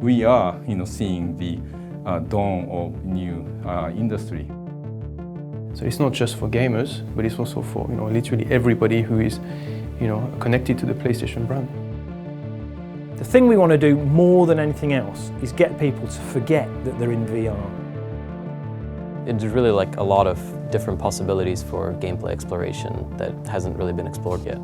we are, seeing the dawn of new industry. So it's not just for gamers, but it's also for literally everybody who is connected to the PlayStation brand. The thing we want to do more than anything else is get people to forget that they're in VR. It's really like a lot of different possibilities for gameplay exploration that hasn't really been explored yet.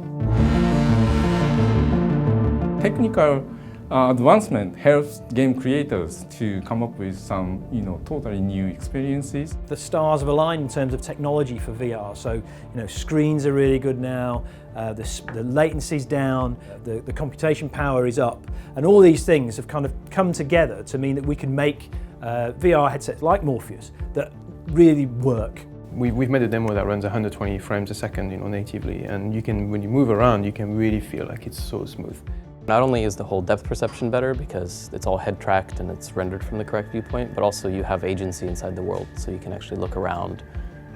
Technical advancement helps game creators to come up with some, totally new experiences. The stars have aligned in terms of technology for VR. So, screens are really good now, the latency's down, the computation power is up, and all these things have kind of come together to mean that we can make VR headsets like Morpheus that really work. We've made a demo that runs 120 frames a second, natively, and when you move around, you can really feel like it's so smooth. Not only is the whole depth perception better because it's all head tracked and it's rendered from the correct viewpoint, but also you have agency inside the world, so you can actually look around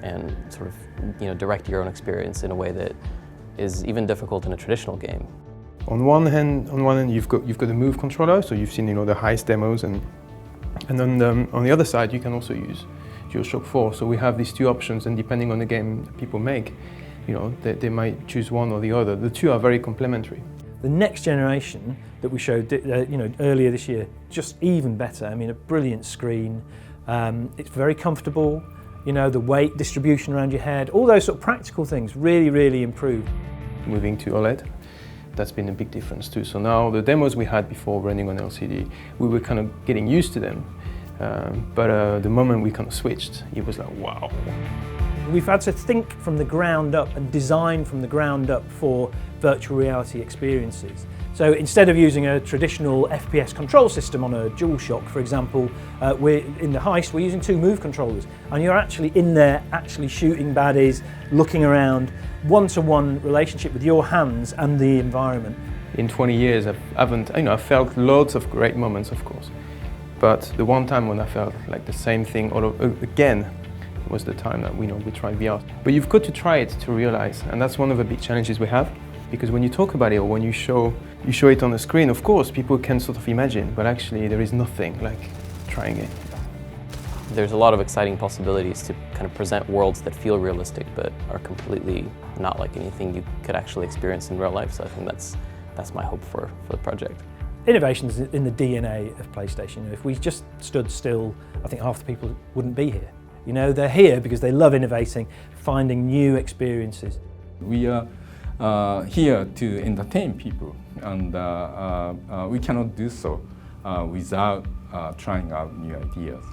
and sort of direct your own experience in a way that is even difficult in a traditional game. On one hand, you've got the Move controller, so you've seen the highest demos, and on the other side you can also use DualShock 4. So we have these two options, and depending on the game that people make, they might choose one or the other. The two are very complementary. The next generation that we showed earlier this year, just even better. I mean, a brilliant screen. It's very comfortable. The weight distribution around your head, all those sort of practical things really, really improved. Moving to OLED, that's been a big difference too. So now the demos we had before running on LCD, we were kind of getting used to them. But the moment we kind of switched, it was like, wow. We've had to think from the ground up and design from the ground up for virtual reality experiences. So instead of using a traditional FPS control system on a DualShock, for example, in the Heist, we're using two Move controllers, and you're actually in there, actually shooting baddies, looking around, one-to-one relationship with your hands and the environment. In 20 years, I've felt loads of great moments, of course, but the one time when I felt like the same thing again was the time that we tried VR. But you've got to try it to realize, and that's one of the big challenges we have, because when you talk about it or when you show it on the screen, of course people can sort of imagine, but actually there is nothing like trying it. There's a lot of exciting possibilities to kind of present worlds that feel realistic but are completely not like anything you could actually experience in real life. So I think that's my hope for the project. Innovation's in the DNA of PlayStation. If we just stood still, I think half the people wouldn't be here. They're here because they love innovating, finding new experiences. We are here to entertain people, and we cannot do so without trying out new ideas.